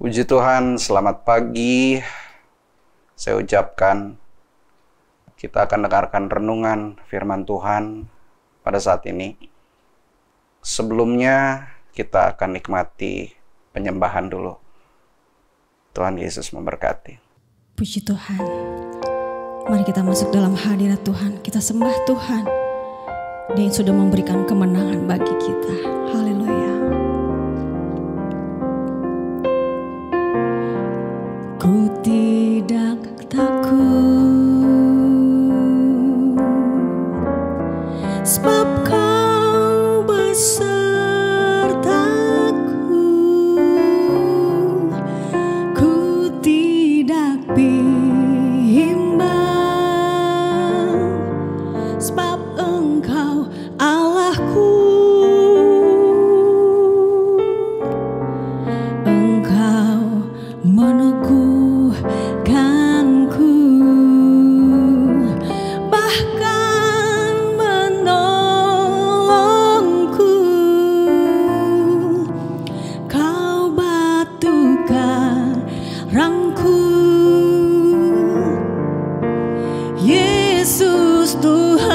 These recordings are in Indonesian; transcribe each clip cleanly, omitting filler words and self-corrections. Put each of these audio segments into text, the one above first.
Puji Tuhan, selamat pagi. Saya ucapkan kita akan dengarkan renungan firman Tuhan pada saat ini. Sebelumnya kita akan nikmati penyembahan dulu. Tuhan Yesus memberkati. Puji Tuhan. Mari kita masuk dalam hadirat Tuhan. Kita sembah Tuhan. Dia yang sudah memberikan kemenangan bagi kita. Haleluya. Ku tidak takut, sebab Kau besertaku. Ku tidak bimbang, sebab Engkau Allahku. Engkau meneguhkanku, bahkan menolongku. Kau batu karangku, Yesus Tuhan.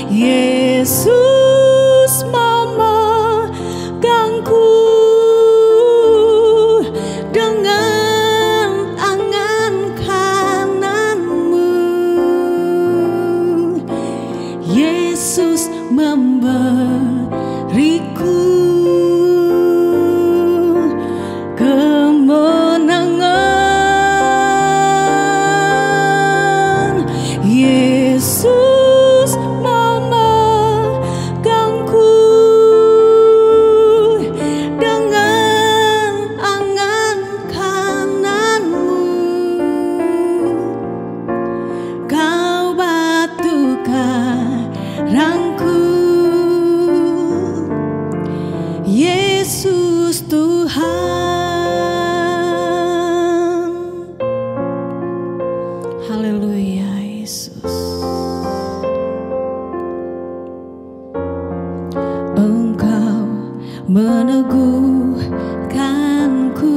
Yesus memegangku dengan tangan kananmu. Yesus memberiku kemenangan. Yesus memegangku dengan tangan kananmu. Kau batu karangku, Yesus Tuhan. Haleluya Yesus. Engkau meneguhkanku,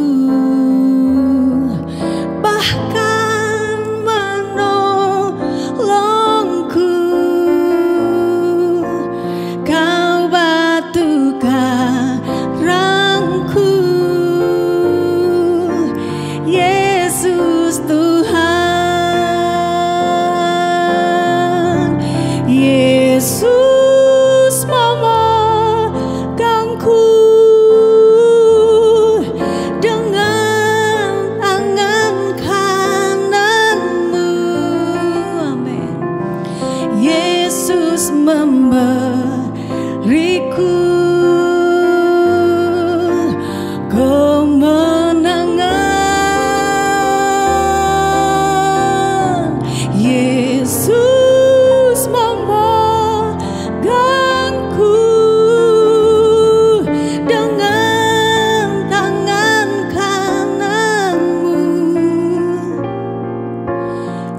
bahkan menolongku. Kau batu karangku, Yesus Tuhan. Yesus memegangku dengan tangan kananmu. Amin. Yesus memberiku kemenangan. Yesus memegangku dengan tangan kananmu.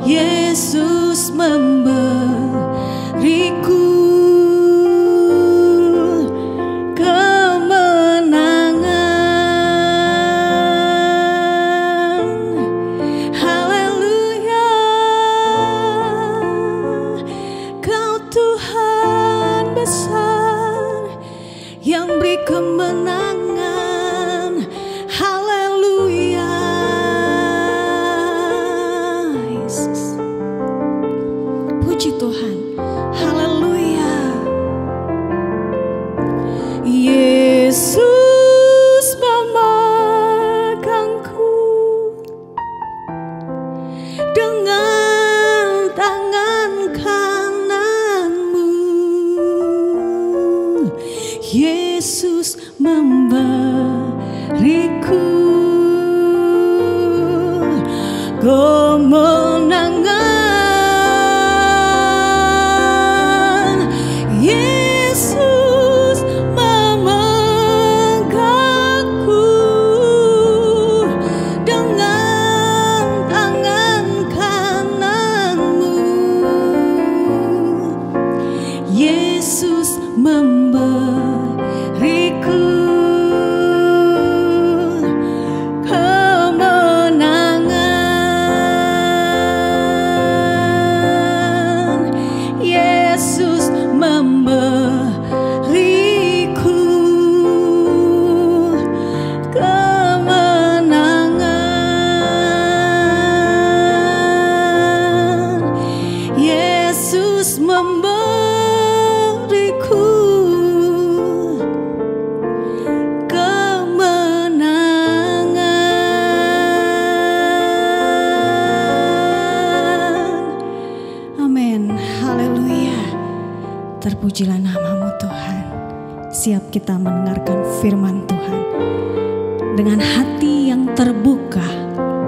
Yesus memberiku kemenangan. Haleluya. Kau Tuhan besar yang beri kemenangan. Haleluya. Yesus. Puji Tuhan. Haleluya. Yesus memegangku dengan tangan kananmu. Yesus memberiku kemenangan. Yesus memegangku dengan tangan kananmu. Yesus memberiku Terpujilah nama-Mu Tuhan. Siap kita mendengarkan firman Tuhan dengan hati yang terbuka.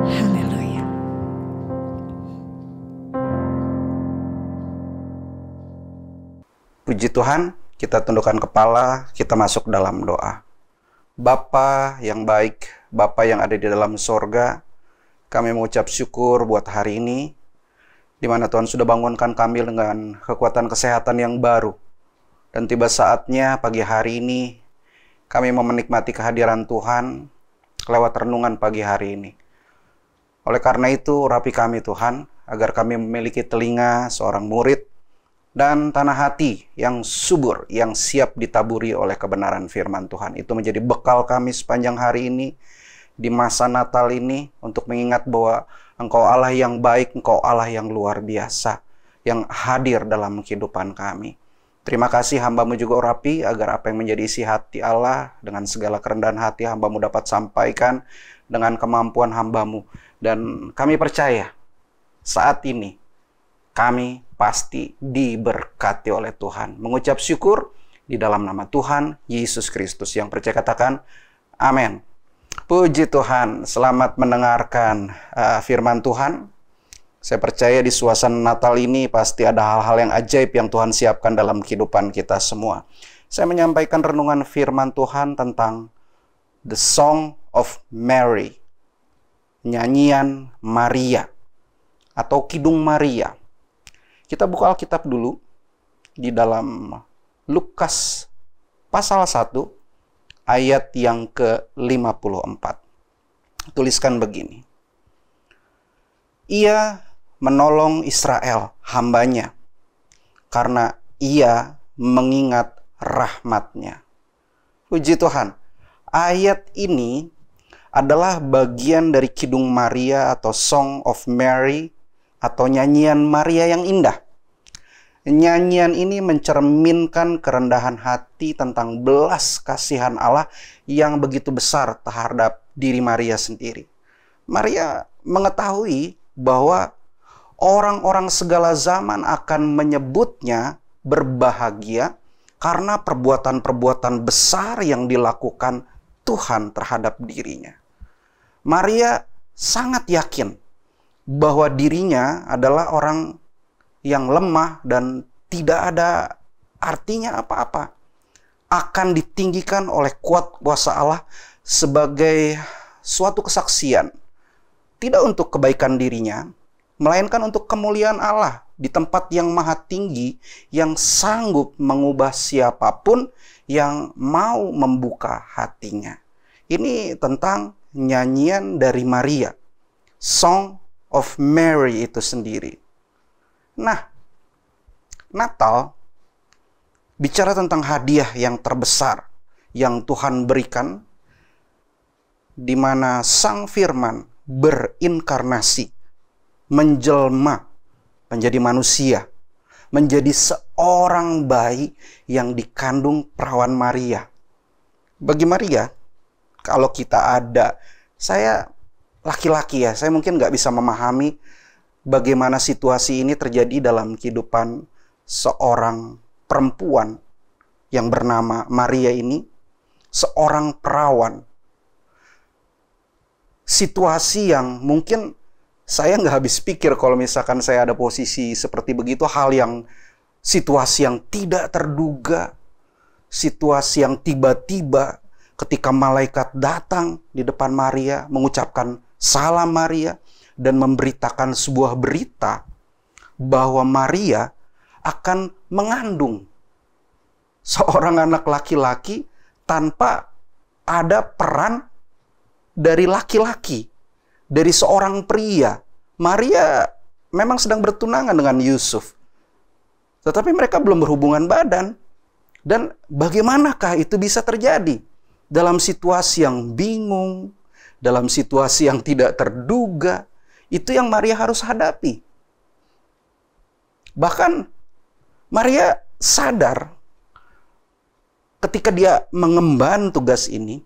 Haleluya. Puji Tuhan, kita tundukkan kepala, kita masuk dalam doa. Bapa yang baik, Bapa yang ada di dalam sorga, kami mengucap syukur buat hari ini, di mana Tuhan sudah bangunkan kami dengan kekuatan kesehatan yang baru. Dan tiba saatnya pagi hari ini, kami mau menikmati kehadiran Tuhan lewat renungan pagi hari ini. Oleh karena itu, urapi kami Tuhan, agar kami memiliki telinga seorang murid, dan tanah hati yang subur, yang siap ditaburi oleh kebenaran firman Tuhan. Itu menjadi bekal kami sepanjang hari ini, di masa Natal ini, untuk mengingat bahwa Engkau Allah yang baik, Engkau Allah yang luar biasa, yang hadir dalam kehidupan kami. Terima kasih hamba-Mu juga urapi, agar apa yang menjadi isi hati Allah, dengan segala kerendahan hati hamba-Mu dapat sampaikan dengan kemampuan hamba-Mu. Dan kami percaya, saat ini, kami pasti diberkati oleh Tuhan. Mengucap syukur di dalam nama Tuhan Yesus Kristus. Yang percaya katakan amin. Puji Tuhan, selamat mendengarkan firman Tuhan. Saya percaya di suasana Natal ini pasti ada hal-hal yang ajaib yang Tuhan siapkan dalam kehidupan kita semua. Saya menyampaikan renungan firman Tuhan tentang The Song of Mary, nyanyian Maria atau Kidung Maria. Kita buka Alkitab dulu di dalam Lukas pasal 1 ayat yang ke-54. Tuliskan begini. Ia menolong Israel, hambanya, karena ia mengingat rahmat-Nya. Puji Tuhan. Ayat ini adalah bagian dari Kidung Maria atau Song of Mary, atau nyanyian Maria yang indah. Nyanyian ini mencerminkan kerendahan hati tentang belas kasihan Allah yang begitu besar terhadap diri Maria sendiri. Maria mengetahui bahwa orang-orang segala zaman akan menyebutnya berbahagia karena perbuatan-perbuatan besar yang dilakukan Tuhan terhadap dirinya. Maria sangat yakin bahwa dirinya adalah orang yang lemah dan tidak ada artinya apa-apa, akan ditinggikan oleh kuat kuasa Allah sebagai suatu kesaksian, tidak untuk kebaikan dirinya, melainkan untuk kemuliaan Allah di tempat yang maha tinggi, yang sanggup mengubah siapapun yang mau membuka hatinya. Ini tentang nyanyian dari Maria, Song of Mary itu sendiri. Nah, Natal bicara tentang hadiah yang terbesar yang Tuhan berikan, di mana Sang Firman berinkarnasi, menjelma menjadi manusia, menjadi seorang bayi yang dikandung perawan Maria. Bagi Maria, kalau kita ada, saya laki-laki ya, saya mungkin nggak bisa memahami bagaimana situasi ini terjadi dalam kehidupan seorang perempuan yang bernama Maria ini, seorang perawan. Situasi yang mungkin saya nggak habis pikir kalau misalkan saya ada posisi seperti begitu, situasi yang tidak terduga, situasi yang tiba-tiba ketika malaikat datang di depan Maria, mengucapkan salam Maria, dan memberitakan sebuah berita bahwa Maria akan mengandung seorang anak laki-laki tanpa ada peran dari laki-laki, dari seorang pria. Maria memang sedang bertunangan dengan Yusuf, tetapi mereka belum berhubungan badan. Dan bagaimanakah itu bisa terjadi? Dalam situasi yang bingung, dalam situasi yang tidak terduga, itu yang Maria harus hadapi. Bahkan Maria sadar ketika dia mengemban tugas ini,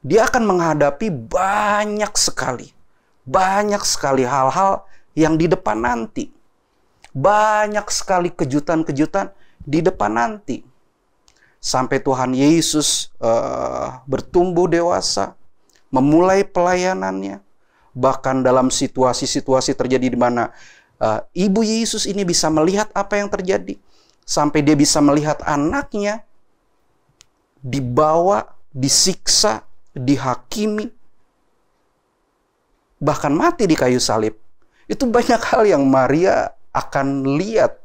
dia akan menghadapi banyak sekali hal-hal yang di depan nanti. Banyak sekali kejutan-kejutan di depan nanti. Sampai Tuhan Yesus bertumbuh dewasa, memulai pelayanannya. Bahkan dalam situasi-situasi terjadi di mana Ibu Yesus ini bisa melihat apa yang terjadi. Sampai dia bisa melihat anaknya dibawa, disiksa, dihakimi, bahkan mati di kayu salib. Itu banyak hal yang Maria akan lihat.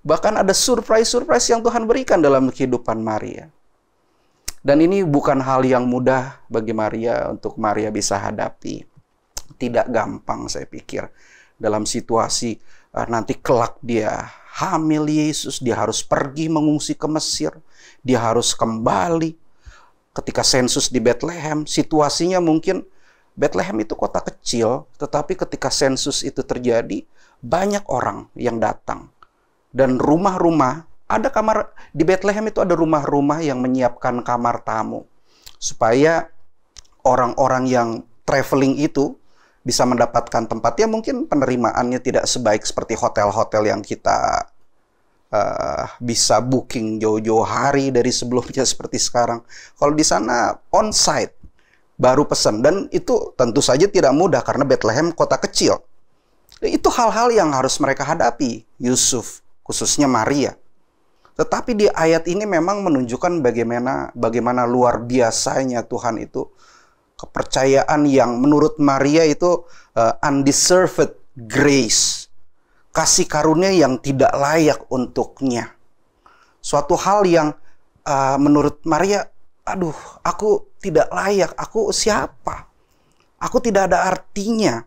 Bahkan ada surprise-surprise yang Tuhan berikan dalam kehidupan Maria. Dan ini bukan hal yang mudah bagi Maria untuk Maria bisa hadapi. Tidak gampang saya pikir. Dalam situasi nanti kelak dia hamil Yesus, dia harus pergi mengungsi ke Mesir. Dia harus kembali. Ketika sensus di Bethlehem, situasinya mungkin Bethlehem itu kota kecil, tetapi ketika sensus itu terjadi, banyak orang yang datang. Dan rumah-rumah, ada kamar, di Bethlehem itu ada rumah-rumah yang menyiapkan kamar tamu. Supaya orang-orang yang traveling itu bisa mendapatkan tempat. Ya mungkin penerimaannya tidak sebaik seperti hotel-hotel yang kita bisa booking jauh-jauh hari dari sebelumnya seperti sekarang. Kalau di sana on-site, baru pesan. Dan itu tentu saja tidak mudah karena Bethlehem kota kecil. Itu hal-hal yang harus mereka hadapi, Yusuf, khususnya Maria. Tetapi di ayat ini memang menunjukkan bagaimana luar biasanya Tuhan itu. Kepercayaan yang menurut Maria itu undeserved grace. Kasih karunia yang tidak layak untuknya. Suatu hal yang menurut Maria, aduh, aku tidak layak, aku siapa? Aku tidak ada artinya.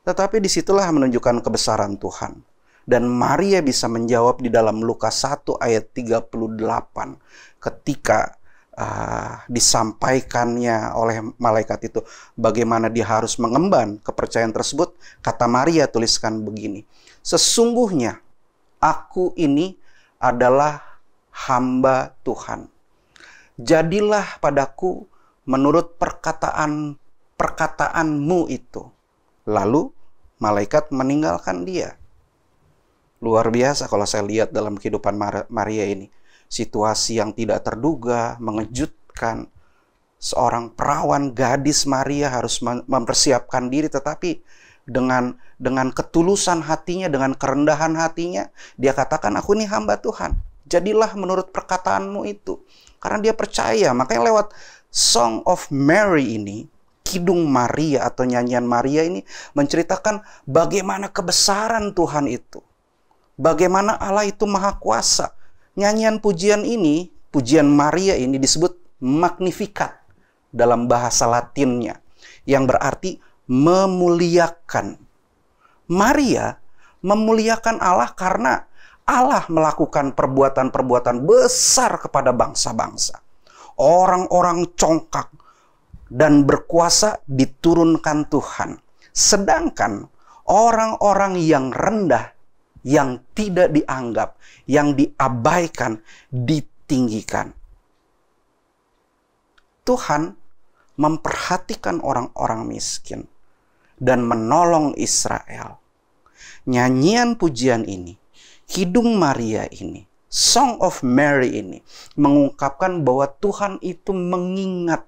Tetapi disitulah menunjukkan kebesaran Tuhan. Dan Maria bisa menjawab di dalam Lukas 1 ayat 38. Ketika disampaikannya oleh malaikat itu bagaimana dia harus mengemban kepercayaan tersebut, kata Maria tuliskan begini, sesungguhnya aku ini adalah hamba Tuhan, jadilah padaku menurut perkataanmu itu. Lalu malaikat meninggalkan dia. Luar biasa kalau saya lihat dalam kehidupan Maria ini. Situasi yang tidak terduga, mengejutkan. Seorang perawan gadis Maria harus mempersiapkan diri, tetapi dengan ketulusan hatinya, dengan kerendahan hatinya, dia katakan, aku ini hamba Tuhan. Jadilah menurut perkataanmu itu. Karena dia percaya, makanya lewat Song of Mary ini, Kidung Maria atau nyanyian Maria ini menceritakan bagaimana kebesaran Tuhan itu. Bagaimana Allah itu maha kuasa. Nyanyian pujian ini, pujian Maria ini disebut Magnificat dalam bahasa Latinnya, yang berarti memuliakan. Maria memuliakan Allah karena Allah melakukan perbuatan-perbuatan besar kepada bangsa-bangsa. Orang-orang congkak dan berkuasa diturunkan Tuhan. Sedangkan orang-orang yang rendah, yang tidak dianggap, yang diabaikan, ditinggikan. Tuhan memperhatikan orang-orang miskin dan menolong Israel. Nyanyian pujian ini, Kidung Maria ini, Song of Mary ini mengungkapkan bahwa Tuhan itu mengingat,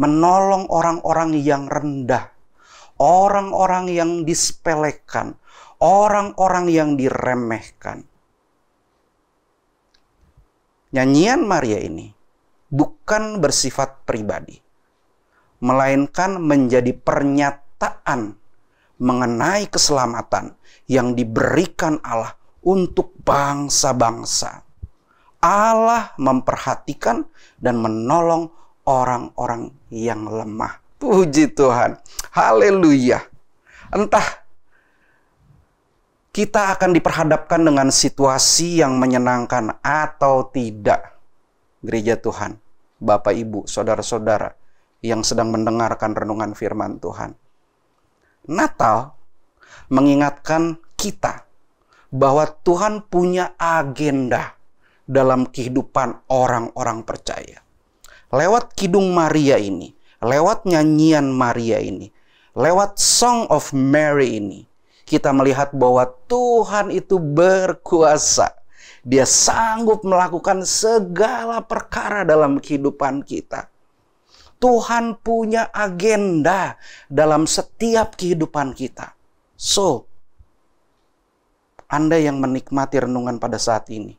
menolong orang-orang yang rendah, orang-orang yang disepelekan, orang-orang yang diremehkan. Nyanyian Maria ini bukan bersifat pribadi, melainkan menjadi pernyataan mengenai keselamatan yang diberikan Allah untuk bangsa-bangsa. Allah memperhatikan dan menolong orang-orang yang lemah. Puji Tuhan. Haleluya. Entah kita akan diperhadapkan dengan situasi yang menyenangkan atau tidak. Gereja Tuhan, Bapak, Ibu, Saudara-saudara yang sedang mendengarkan renungan firman Tuhan. Natal mengingatkan kita bahwa Tuhan punya agenda dalam kehidupan orang-orang percaya. Lewat Kidung Maria ini, lewat nyanyian Maria ini, lewat Song of Mary ini, kita melihat bahwa Tuhan itu berkuasa. Dia sanggup melakukan segala perkara dalam kehidupan kita. Tuhan punya agenda dalam setiap kehidupan kita. So, Anda yang menikmati renungan pada saat ini,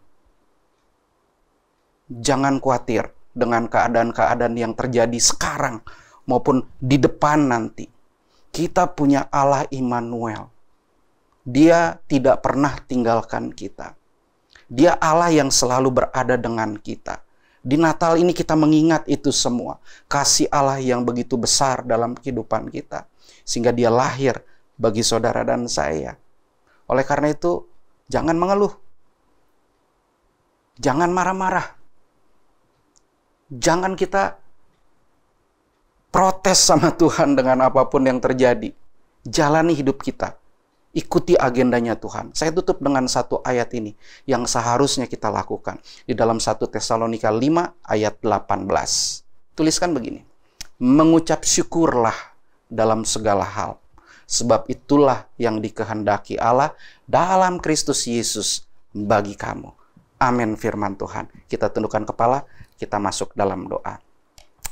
jangan khawatir dengan keadaan-keadaan yang terjadi sekarang maupun di depan nanti. Kita punya Allah Immanuel. Dia tidak pernah tinggalkan kita. Dia Allah yang selalu berada dengan kita. Di Natal ini kita mengingat itu semua. Kasih Allah yang begitu besar dalam kehidupan kita. Sehingga dia lahir bagi saudara dan saya. Oleh karena itu, jangan mengeluh. Jangan marah-marah. Jangan kita protes sama Tuhan dengan apapun yang terjadi. Jalani hidup kita. Ikuti agendanya Tuhan. Saya tutup dengan satu ayat ini yang seharusnya kita lakukan. Di dalam 1 Tesalonika 5 ayat 18. Tuliskan begini. Mengucap syukurlah dalam segala hal. Sebab itulah yang dikehendaki Allah dalam Kristus Yesus bagi kamu. Amin firman Tuhan. Kita tundukkan kepala, kita masuk dalam doa.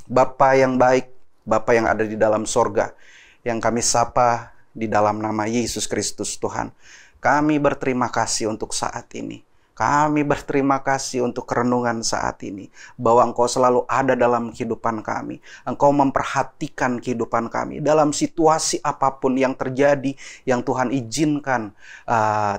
Bapa yang baik, Bapa yang ada di dalam sorga, yang kami sapa di dalam nama Yesus Kristus Tuhan. Kami berterima kasih untuk saat ini. Kami berterima kasih untuk renungan saat ini. Bahwa Engkau selalu ada dalam kehidupan kami. Engkau memperhatikan kehidupan kami. Dalam situasi apapun yang terjadi, yang Tuhan izinkan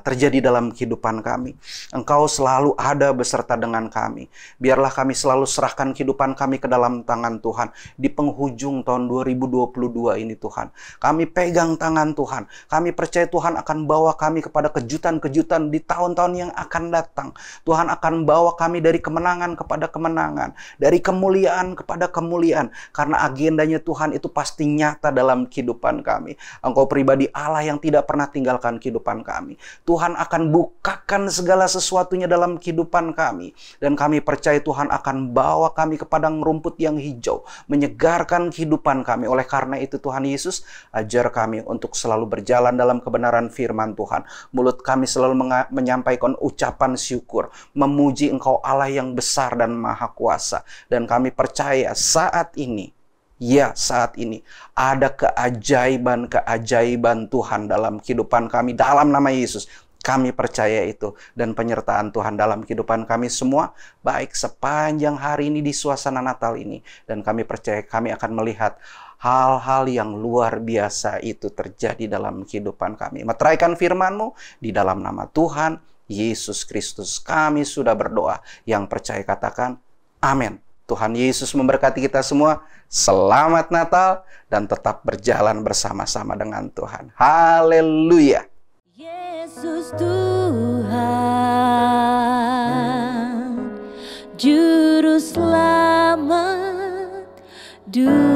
terjadi dalam kehidupan kami. Engkau selalu ada beserta dengan kami. Biarlah kami selalu serahkan kehidupan kami ke dalam tangan Tuhan. Di penghujung tahun 2022 ini Tuhan. Kami pegang tangan Tuhan. Kami percaya Tuhan akan bawa kami kepada kejutan-kejutan di tahun-tahun yang akan datang. Tuhan akan bawa kami dari kemenangan kepada kemenangan, dari kemuliaan kepada kemuliaan, karena agendanya Tuhan itu pasti nyata dalam kehidupan kami. Engkau pribadi Allah yang tidak pernah tinggalkan kehidupan kami. Tuhan akan bukakan segala sesuatunya dalam kehidupan kami, dan kami percaya Tuhan akan bawa kami ke padang rumput yang hijau, menyegarkan kehidupan kami. Oleh karena itu Tuhan Yesus, ajar kami untuk selalu berjalan dalam kebenaran firman Tuhan. Mulut kami selalu menyampaikan ucapan syukur, memuji Engkau Allah yang besar dan maha kuasa. Dan kami percaya saat ini, ya saat ini, ada keajaiban-keajaiban Tuhan dalam kehidupan kami, dalam nama Yesus. Kami percaya itu, dan penyertaan Tuhan dalam kehidupan kami semua, baik sepanjang hari ini di suasana Natal ini. Dan kami percaya kami akan melihat hal-hal yang luar biasa itu terjadi dalam kehidupan kami. Meteraikan firman-Mu di dalam nama Tuhan Yesus Kristus kami sudah berdoa. Yang percaya katakan amin. Tuhan Yesus memberkati kita semua. Selamat Natal dan tetap berjalan bersama-sama dengan Tuhan. Haleluya. Yesus Tuhan, Juru Selamat dunia.